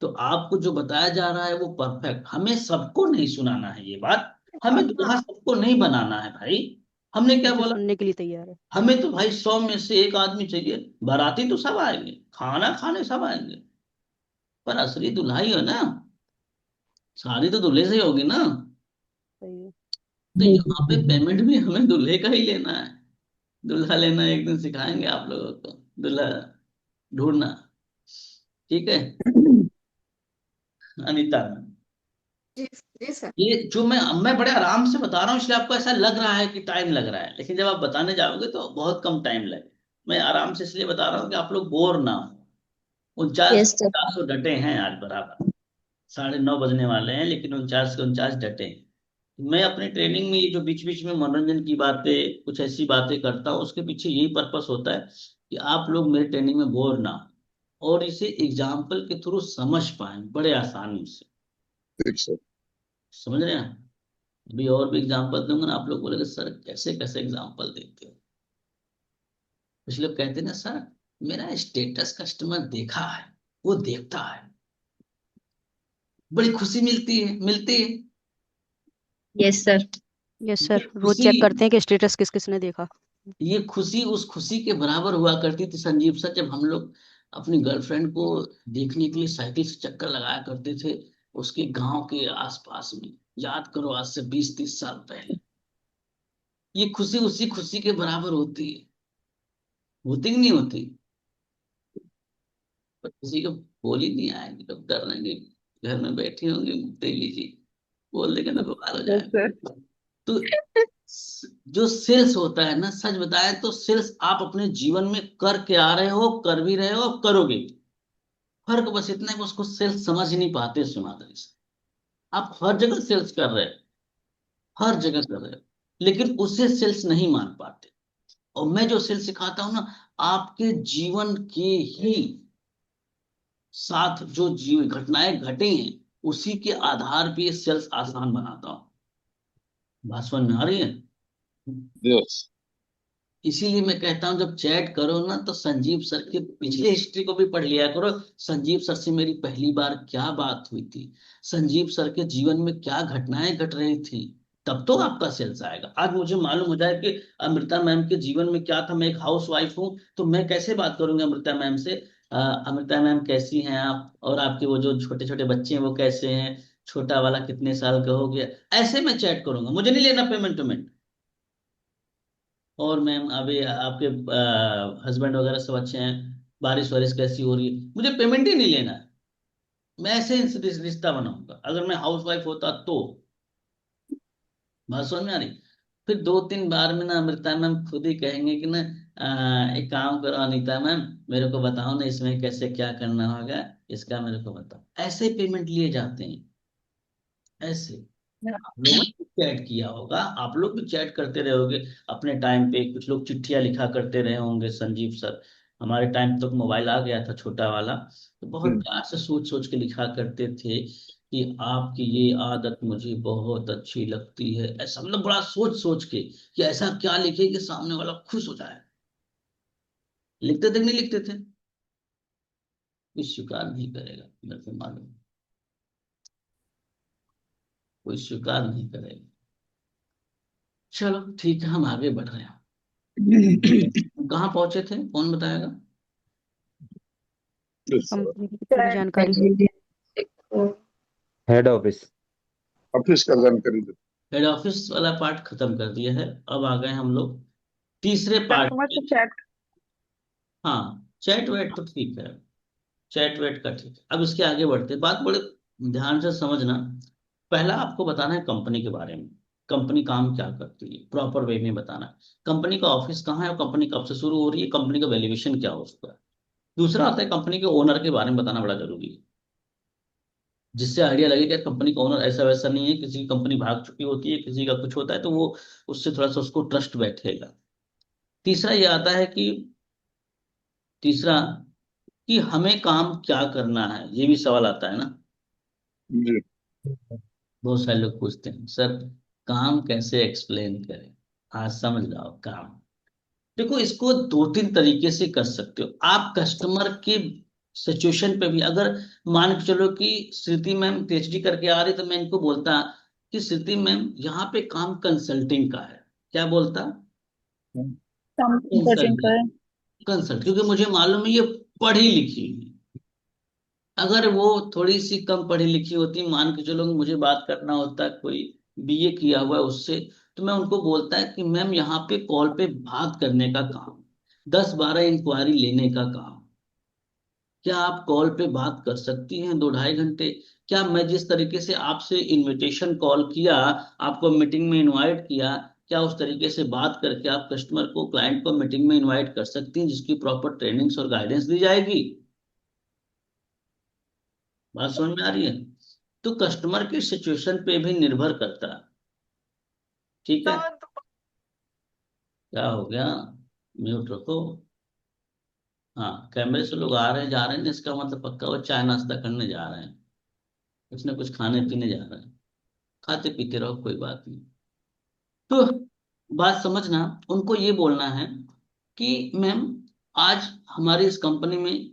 तो आपको जो बताया जा रहा है वो परफेक्ट, हमें सबको नहीं सुनाना है ये बात। हमें दुल्हा सबको नहीं बनाना है भाई। हमने वो क्या तो बोला? सुनने के लिए तैयार है। हमें तो भाई 100 में से 1 आदमी चाहिए। बाराती तो सब आएंगे, खाना खाने सब आएंगे, पर असली दुल्हा ही है ना। शादी तो दूल्हे से ही होगी ना। सही है। तो यहाँ पे पेमेंट भी हमें दूल्हे का ही लेना है। दूल्हा लेना एक दिन सिखाएंगे आप लोगों को, दूल्हा ढूंढना। ठीक है अनीता? जी जी सर। ये जो मैं बड़े आराम से बता रहा हूँ, इसलिए आपको ऐसा लग रहा है कि टाइम लग रहा है, लेकिन जब आप बताने जाओगे तो बहुत कम टाइम लगे। मैं आराम से इसलिए बता रहा हूँ कि आप लोग बोर ना हो। 49 तो डटे हैं आज बराबर, 9:30 बजने वाले हैं, लेकिन 49 के 49 डटे हैं। मैं अपनी ट्रेनिंग में ये जो बीच बीच में मनोरंजन की बातें, कुछ ऐसी बातें करता हूँ, उसके पीछे यही पर्पस होता है कि आप लोग मेरी ट्रेनिंग में बोर ना हो, और इसे एग्जाम्पल के थ्रू समझ पाए बड़े आसानी से। ठीक सर। समझ रहे हैं? अभी और भी एग्जाम्पल दूंगा ना, आप लोग बोलेंगे सर कैसे कैसे एग्जाम्पल देते हो। कुछ लोग कहते हैं ना सर, मेरा स्टेटस कस्टमर देखा है, वो देखता है, बड़ी खुशी मिलती है। Yes sir. यस ये सर, रोज खुशी, चेक करते हैं कि स्टेटस किस किस ने देखा। ये खुशी उस खुशी के बराबर हुआ करती थी संजीव सर, जब हम लोग अपनी गर्लफ्रेंड को देखने के लिए साइकिल से चक्कर लगाया करते थे उसके गांव के आसपास में। याद करो, आज से 20-30 साल पहले। ये खुशी उसी खुशी के बराबर होती है, होती कि नहीं होती? पर किसी को बोल ही नहीं आएगी, लोग डर रहे हैं, घर में बैठे होंगे डेली जी, बोल देंगे तो बवाल हो यस सर। जाएगा। तो जो सेल्स होता है ना, सच बताएं तो सेल्स आप अपने जीवन में करके आ रहे हो, कर भी रहे हो, करोगे भी। फर्क बस इतना है कि उसको सेल्स समझ ही नहीं पाते सीमांत से। आप हर जगह सेल्स कर रहे हो, हर जगह कर रहे हो, लेकिन उसे सेल्स नहीं मान पाते। और मैं जो सेल्स सिखाता हूं ना, आपके जीवन के ही साथ जो जीव घटनाएं घटी हैं, उसी के आधार पे ये सेल्स आसान बनाता हूं। बात समझ में आ रही है? यस। इसीलिए मैं कहता हूं जब चैट करो ना, तो संजीव सर की पिछली हिस्ट्री को भी पढ़ लिया करो। संजीव सर से मेरी पहली बार क्या बात हुई थी, संजीव सर के जीवन में क्या घटनाएं घट रही थी, तब तो आपका सेल्स आएगा। आज मुझे मालूम हो जाए कि अमृता मैम के जीवन में क्या था, मैं एक हाउस वाइफ हूँ, तो मैं कैसे बात करूंगी अमृता मैम से? अमृता मैम कैसी हैं आप, और आपके वो जो छोटे छोटे बच्चे हैं वो कैसे हैं, छोटा वाला कितने साल का हो गया, ऐसे मैं चैट करूंगा। मुझे नहीं लेना पेमेंट वेमेंट। और मैम अभी आपके हस्बैंड वगैरह सब अच्छे हैं, बारिश वारिश कैसी हो रही है, मुझे पेमेंट ही नहीं लेना है। मैं ऐसे ही रिश्ता बनाऊंगा अगर मैं हाउस वाइफ होता तो। बात समझ में आ रही? फिर 2-3 बार में ना अमृता मैम खुद ही कहेंगे कि ना एक काम करो अनीता मैम, मेरे को बताओ ना इसमें कैसे क्या करना होगा, इसका मेरे को बताओ। ऐसे पेमेंट लिए जाते हैं, ऐसे। आप लोगों ने चैट किया होगा, आप लोग भी चैट करते रहोगे अपने टाइम पे, कुछ लोग चिट्ठियां लिखा करते रहे होंगे। संजीव सर, हमारे टाइम तक मोबाइल आ गया था छोटा वाला, तो बहुत प्यार से सोच सोच के लिखा करते थे कि आपकी ये आदत मुझे बहुत अच्छी लगती है, ऐसा मतलब बड़ा सोच सोच के कि ऐसा क्या लिखे कि सामने वाला खुश हो जाए। लिखते थे कि नहीं लिखते थे? कोई स्वीकार नहीं करेगा, मेरे को मालूम है, कोई स्वीकार नहीं करेगा। चलो ठीक है, हम आगे बढ़ रहे हैं। कहाँ पहुंचे थे, कौन बताएगा? Yes, sir. कंपनी की थोड़ी जानकारी। Head office. ऑफिस का जानकारी दे। हेड ऑफिस वाला पार्ट खत्म कर दिया है, अब आ गए हम लोग तीसरे पार्ट कस्टमर पे। से चैट। हाँ, चैट वैट तो ठीक है, चैट वैट का ठीक है। अब इसके आगे बढ़ते हैं, बात बड़े ध्यान से समझना। पहला आपको बताना है कंपनी के बारे में, कंपनी काम क्या करती है, प्रॉपर वे में बताना है। कंपनी का ऑफिस कहाँ है और कंपनी कब से शुरू हो रही है, कंपनी का वैल्यूएशन क्या हो चुका है। दूसरा आता है कंपनी के ओनर के बारे में बताना, बड़ा जरूरी है, जिससे आइडिया लगे कि कंपनी का ओनर ऐसा वैसा नहीं है, किसी की कंपनी भाग चुकी होती है, किसी का कुछ होता है तो वो उससे थोड़ा सा उसको ट्रस्ट बैठेगा। तीसरा ये आता है कि तीसरा कि हमें काम क्या करना है, ये भी सवाल आता है ना। जी। बहुत सारे लोग पूछते हैं सर काम कैसे एक्सप्लेन करें, आज समझ जाओ काम। देखो, इसको दो तीन तरीके से कर सकते हो आप। कस्टमर के सिचुएशन पे भी, अगर मान के चलो कि श्रुति मैम पीएचडी करके आ रही, तो मैं इनको बोलता कि श्रुति मैम यहाँ पे काम कंसल्टिंग का है। क्या बोलता? Consulting consulting. का। कंसल्ट, क्योंकि मुझे मालूम है ये पढ़ी लिखी है। अगर वो थोड़ी सी कम पढ़ी लिखी होती, मान के चलो मुझे बात करना होता कोई बीए किया हुआ है उससे, तो मैं उनको बोलता है कि मैम यहाँ पे कॉल पे बात करने का काम, 10-12 इंक्वायरी लेने का काम, क्या आप कॉल पे बात कर सकती हैं 2-2.5 घंटे? क्या मैं जिस तरीके से आपसे इनविटेशन कॉल किया, आपको मीटिंग में इनवाइट किया, क्या उस तरीके से बात करके आप कस्टमर को, क्लाइंट को मीटिंग में इनवाइट कर सकती हैं, जिसकी प्रॉपर ट्रेनिंग्स और गाइडेंस दी जाएगी? बात समझ में आ रही है? तो कस्टमर की सिचुएशन पे भी निर्भर करता है। ठीक है, क्या हो गया? म्यूट रखो। हाँ, कैमरे से लोग आ रहे हैं जा रहे हैं, इसका मतलब पक्का वो चाय नाश्ता करने जा रहे हैं, कुछ ना कुछ खाने पीने जा रहे हैं। खाते पीते रहो, कोई बात नहीं। तो बात समझना, उनको ये बोलना है कि मैम आज हमारी इस कंपनी में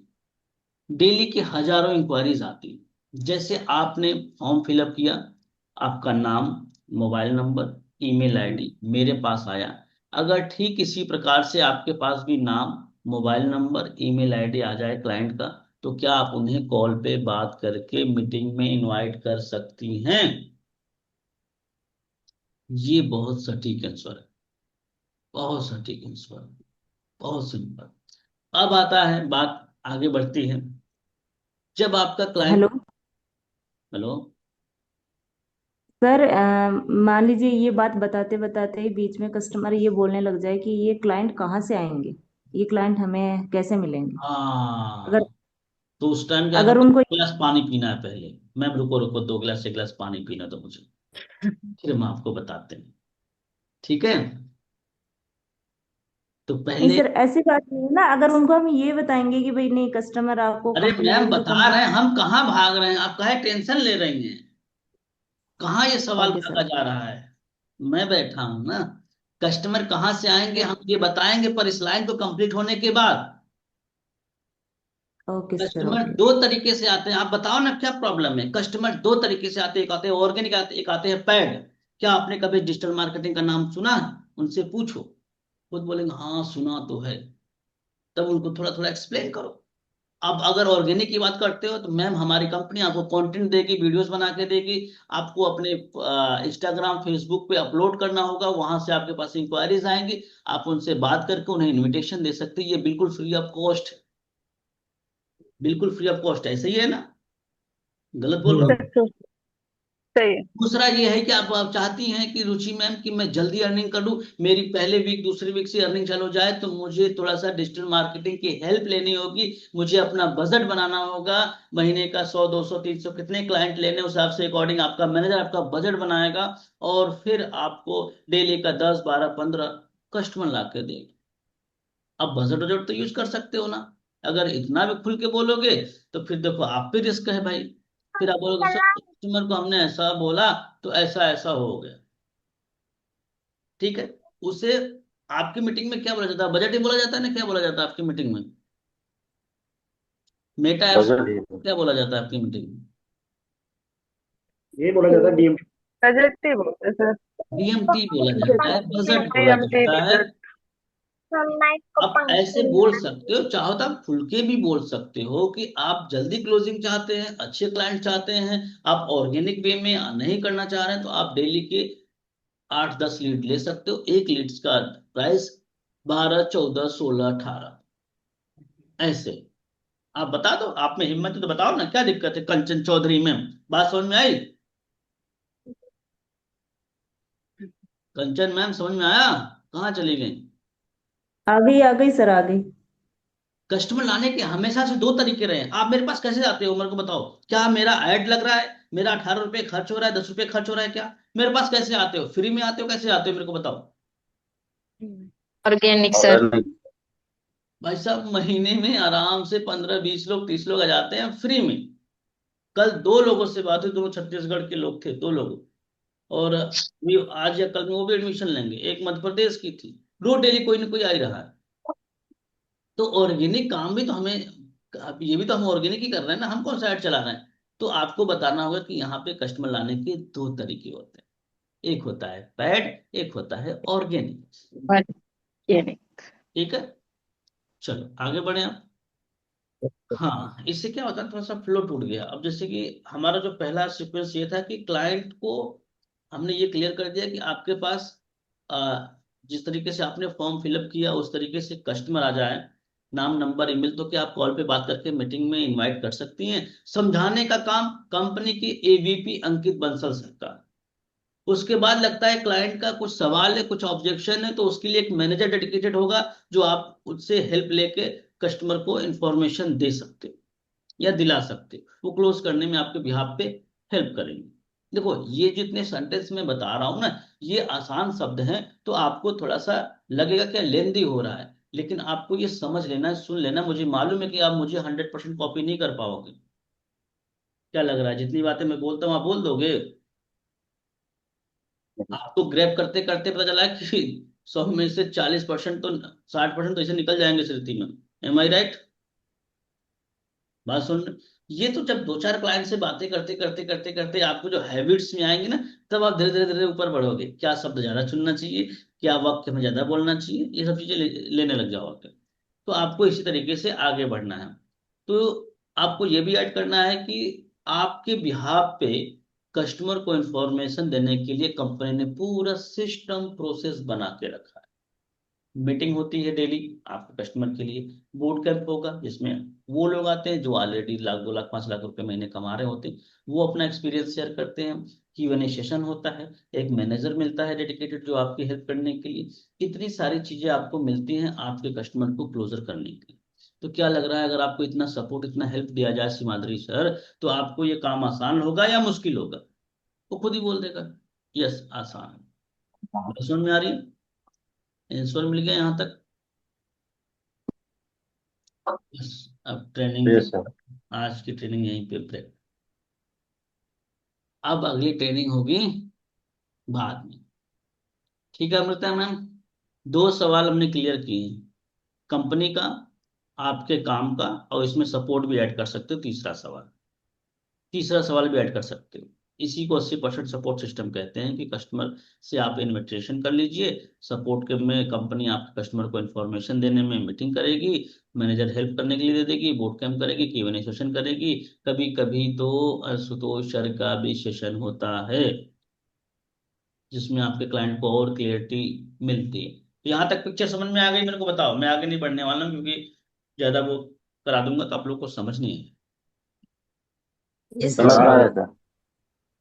डेली के हजारों इंक्वायरीज आती, जैसे आपने फॉर्म फिलअप किया, आपका नाम, मोबाइल नंबर, ईमेल आईडी मेरे पास आया। अगर ठीक इसी प्रकार से आपके पास भी नाम, मोबाइल नंबर, ईमेल आईडी आ जाए क्लाइंट का, तो क्या आप उन्हें कॉल पे बात करके मीटिंग में इनवाइट कर सकती हैं? ये बहुत सटीक आंसर है, बहुत सटीक आंसर है, बहुत सिंपल। अब आता है बात, आगे बढ़ती है। जब आपका क्लाइंट, हेलो हेलो, सर, मान लीजिए ये बात बताते बताते ही बीच में कस्टमर ये बोलने लग जाए कि ये क्लाइंट कहाँ से आएंगे, ये क्लाइंट हमें कैसे मिलेंगे। अगर हाँ, तो उस टाइम क्या अगर करो, उनको 2 गिलास पानी पीना है पहले। मैम रुको रुको, 2 गिलास, 1 गिलास पानी पीना दो मुझे, फिर हम आपको बताते हैं। ठीक है, तो नहीं पहले, सर, ऐसी बात नहीं है ना। अगर उनको हम ये बताएंगे कि भाई नहीं, कस्टमर आपको अरे कंपनी मैम के जो बता कंपनी। रहे हैं, हम कहाँ भाग रहे हैं, आप काहे टेंशन ले रही हैं? कहाँ ये सवाल ओके भागा सर। जा रहा है? मैं बैठा हूं ना। कस्टमर कहाँ से आएंगे हम ये बताएंगे, पर इस लाइन को कंप्लीट होने के बाद। Okay sir. Customer okay. दो तरीके से आते हैं, आप बताओ ना क्या प्रॉब्लम है। कस्टमर दो तरीके से आते हैं, एक आते हैं ऑर्गेनिक, एक आते हैं पैड। क्या आपने कभी डिजिटल मार्केटिंग का नाम सुना है? उनसे पूछो, खुद बोलेंगे हाँ सुना तो है। तब उनको थोड़ा थोड़ा एक्सप्लेन करो। अब अगर ऑर्गेनिक की बात करते हो, तो मैम हमारी कंपनी आपको कंटेंट देगी, वीडियोस बना के देगी, आपको अपने इंस्टाग्राम फेसबुक पे अपलोड करना होगा, वहां से आपके पास इंक्वायरीज आएंगी, आप उनसे बात करके उन्हें इनविटेशन दे सकते हैं। ये बिल्कुल फ्री ऑफ कॉस्ट है, बिल्कुल फ्री ऑफ कॉस्ट है, सही है ना? गलत बोल रहा हूँ? सर सही है। दूसरा ये है कि आप चाहती हैं कि रुचि मैम कि मैं जल्दी अर्निंग कर लूं, मेरी पहले वीक दूसरे वीक से अर्निंग चालू हो जाए, तो मुझे थोड़ा सा डिजिटल मार्केटिंग की हेल्प लेनी होगी, मुझे अपना बजट बनाना होगा, महीने का 100 200 300 कितने क्लाइंट लेने, उस हिसाब से अकॉर्डिंग आपका मैनेजर आपका बजट बनाएगा और फिर आपको डेली का 10 12 15 कस्टमर ला के देगा। अब बजट वजट तो यूज कर सकते हो ना। अगर इतना भी खुल के बोलोगे तो फिर देखो आप पे रिस्क है भाई। फिर आप बोलोगे सर कस्टमर को हमने ऐसा बोला तो ऐसा ऐसा हो गया। ठीक है। उसे आपकी मीटिंग में क्या बोला जाता है, बजट ही बोला जाता है ना, क्या बोला जाता है आपकी मीटिंग में, मेटा एप्स बजट ही क्या बोला जाता है आपकी मीटिंग में? ये बोला जाता है डीएम। बजट ही बोलते हैं सर। डीएमटी बोला जाता है, बजट बोला DMT जाता है। बजट। आप ऐसे बोल सकते हो, चाहो तो आप खुल के भी बोल सकते हो कि आप जल्दी क्लोजिंग चाहते हैं, अच्छे क्लाइंट चाहते हैं, आप ऑर्गेनिक वे में नहीं करना चाह रहे हैं, तो आप डेली के 8 10 लीड ले सकते हो। एक लीड्स का प्राइस 12 14 16 18 ऐसे। आप बता दो, आप में हिम्मत है तो बताओ ना, क्या दिक्कत है कंचन चौधरी में, बात समझ में आई? कंचन मैम समझ में आया? कहाँ चली गई? आ गई सर, आ गई। कस्टमर लाने के हमेशा से दो तरीके रहे हैं। आप मेरे पास कैसे आते हो मेरे को बताओ, क्या मेरा ऐड लग रहा है, मेरा 18 रुपए खर्च हो रहा है, 10 रुपए खर्च हो रहा है, क्या मेरे पास कैसे आते हो, फ्री में आते हो, कैसे आते हो मेरे को बताओ? Organic sir. भाई साहब महीने में आराम से 15 20 लोग 30 लोग आ जाते हैं फ्री में। कल दो लोगों से बात हुई, दोनों छत्तीसगढ़ के लोग थे, दो लोग। और भी आज या कल में वो भी एडमिशन लेंगे, एक मध्य प्रदेश की थी। रोज डेली कोई ना कोई आ ही रहा है। तो ऑर्गेनिक काम भी तो हमें, अब ये भी तो हम ऑर्गेनिक ही कर रहे हैं ना, हम कौन सा ऐड चला रहे हैं? तो आपको बताना होगा कि यहाँ पे कस्टमर लाने के दो तरीके होते हैं, एक होता है पेड, एक होता है ऑर्गेनिक। ऑर्गेनिक। ठीक है, चलो आगे बढ़े आप। हाँ, इससे क्या होता है, थोड़ा सा फ्लो टूट गया। अब जैसे कि हमारा जो पहला सीक्वेंस ये था कि क्लाइंट को हमने ये क्लियर कर दिया कि आपके पास जिस तरीके से आपने फॉर्म फिलअप किया उस तरीके से कस्टमर आ जाए, नाम नंबर ईमेल, तो क्या आप कॉल पे बात करके मीटिंग में इनवाइट कर सकती हैं। समझाने का काम कंपनी की एवीपी अंकित बंसल सकता है। उसके बाद लगता है क्लाइंट का कुछ सवाल है, कुछ ऑब्जेक्शन है, तो उसके लिए एक मैनेजर डेडिकेटेड होगा जो आप उससे हेल्प लेके कस्टमर को इंफॉर्मेशन दे सकते हो या दिला सकते हो, वो क्लोज करने में आपके बिहाफ पे हेल्प करेंगे। देखो ये जितने सेंटेंस मैं बता रहा हूं ना, ये आसान शब्द हैं, तो आपको थोड़ा सा लगेगा कि लेंदी हो रहा है, लेकिन आपको ये समझ लेना है, सुन लेना। मुझे मालूम है कि आप मुझे 100% कॉपी नहीं कर पाओगे। क्या लग रहा है, जितनी बातें मैं बोलता हूँ आप बोल दोगे? आपको ग्रैब करते करते पता चला है कि 100 में से 40% तो 60% तो ऐसे निकल जाएंगे स्मृति में। एम आई राइट? बात सुन। ये तो जब दो चार क्लाइंट से बातें करते करते करते करते आपको जो हैबिट्स में आएंगे ना, तब आप धीरे धीरे धीरे ऊपर बढ़ोगे। क्या शब्द ज्यादा चुनना चाहिए, क्या वाक्य में ज्यादा बोलना चाहिए, ये सब चीजें लेने लग जाओगे। तो आपको इसी तरीके से आगे बढ़ना है। तो आपको ये भी ऐड करना है कि आपके बिहाफ पे कस्टमर को इंफॉर्मेशन देने के लिए कंपनी ने पूरा सिस्टम प्रोसेस बना के रखा है। मीटिंग होती है डेली आपके कस्टमर के लिए, बूट कैंप होगा जिसमें वो लोग आते हैं जो ऑलरेडी लाख 2 लाख 5 लाख रुपए महीने कमा रहे होते हैं, वो अपना एक्सपीरियंस शेयर करते हैं। Q&A सेशन होता है, एक मैनेजर मिलता है डेडिकेटेड जो आपकी हेल्प करने के लिए। इतनी सारी चीजें आपको मिलती हैं आपके कस्टमर को क्लोजर करने के लिए। तो क्या लग रहा है, अगर आपको इतना सपोर्ट इतना हेल्प दिया जाए सीमाद्री सर, तो आपको ये काम आसान होगा या मुश्किल होगा? वो खुद ही बोल देगा यस आसान है। समझ में आ रही है? आंसर मिल गया यहाँ तक? बस, अब ट्रेनिंग यस सर। आज की ट्रेनिंग यहीं पे ब्रेक। अब अगली ट्रेनिंग होगी बाद में। ठीक है अमृता मैम, दो सवाल हमने क्लियर किए हैं, कंपनी का, आपके काम का, और इसमें सपोर्ट भी ऐड कर सकते हो। तीसरा सवाल भी ऐड कर सकते हो। इसी को 80% सपोर्ट सिस्टम कहते हैं कि कस्टमर से आप इन्विटेशन कर लीजिए, सपोर्ट के में कंपनी आपके कस्टमर को इन्फॉर्मेशन देने में मीटिंग करेगी, मैनेजर हेल्प करने के लिए दे देगी, बोट कैंप करेगी, Q&A सेशन करेगी। कभी कभी तो आशुतोष सर का भी सेशन होता है जिसमें आपके क्लाइंट को और क्लियरिटी मिलती है। तो यहाँ तक पिक्चर समझ में आ गई मेरे को बताओ, मैं आगे नहीं बढ़ने वाला हूँ क्योंकि ज्यादा वो करा दूंगा तो आप लोग को समझ नहीं है। यस समझ सर। में आया सर।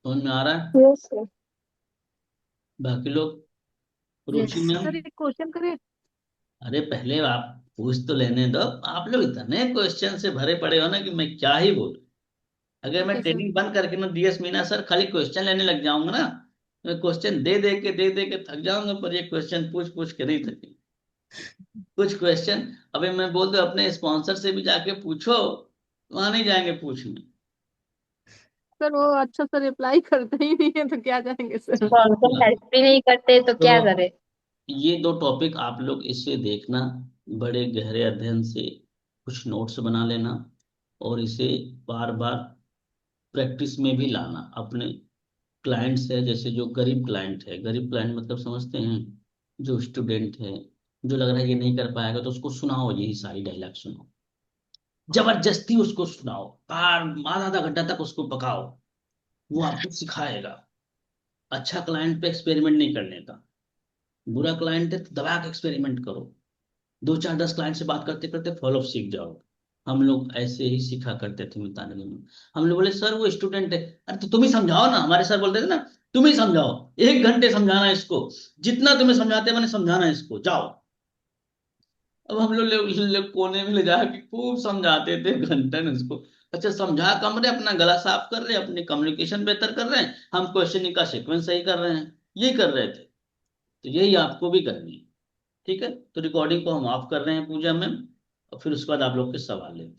समझ में आ रहा है? Yes sir. बाकी लोग, रुचि यस मैम? सर, एक क्वेश्चन करे। अरे पहले आप पूछ तो लेने दो। आप लोग इतने क्वेश्चन से भरे पड़े हो ना कि मैं क्या ही बोलूं। अगर ठीक मैं है सर। ट्रेनिंग बंद करके ना डीएस मीना सर खाली क्वेश्चन लेने लग जाऊंगा ना, मैं क्वेश्चन दे दे के थक जाऊंगा, पर ये क्वेश्चन पूछ पूछ के नहीं थके। कुछ क्वेश्चन अभी मैं बोल दो अपने स्पॉन्सर से भी जाके पूछो, वहां नहीं जाएंगे पूछने। सर वो अच्छा से रिप्लाई करते ही नहीं है तो क्या जाएंगे सर। स्पॉन्सर हेल्प भी नहीं करते तो क्या तो करे। ये दो टॉपिक आप लोग इससे देखना, बड़े गहरे अध्ययन से कुछ नोट्स बना लेना, और इसे बार बार प्रैक्टिस में भी लाना। अपने क्लाइंट्स है, जैसे जो गरीब क्लाइंट है, गरीब क्लाइंट मतलब समझते हैं, जो स्टूडेंट है, जो लग रहा है ये नहीं कर पाएगा, तो उसको सुनाओ, यही सारी डायलॉग सुनाओ, जबरदस्ती उसको सुनाओ, आधा आधा घंटा तक उसको पकाओ, वो आपको सिखाएगा। अच्छा क्लाइंट पे एक्सपेरिमेंट नहीं करने का, बुरा क्लाइंट है तो दबा के एक्सपेरिमेंट करो, 2 4 10 क्लाइंट से बात करते करते फॉलोअप सीख जाओ। हम लोग ऐसे ही सीखा करते थे मितानियों में। हम लोग बोले सर वो स्टूडेंट है, अरे तो तुम ही समझाओ ना, हमारे सर बोलते थे ना, तुम ही समझाओ, 1 घंटे समझाना इसको, जितना तुम्हें समझाते मैंने समझाना इसको, जाओ। अब हम लोग कोने में ले जाके खूब समझाते थे घंटन उसको। अच्छा समझा कम रहे, अपना गला साफ कर रहे हैं, अपनी कम्युनिकेशन बेहतर कर रहे हैं, हम क्वेश्चनिंग का सीक्वेंस सही कर रहे हैं, ये कर रहे थे। तो यही आपको भी करनी है। ठीक है, तो रिकॉर्डिंग को हम ऑफ कर रहे हैं पूजा मैम, और फिर उसके बाद आप लोग के सवाल लेते हैं।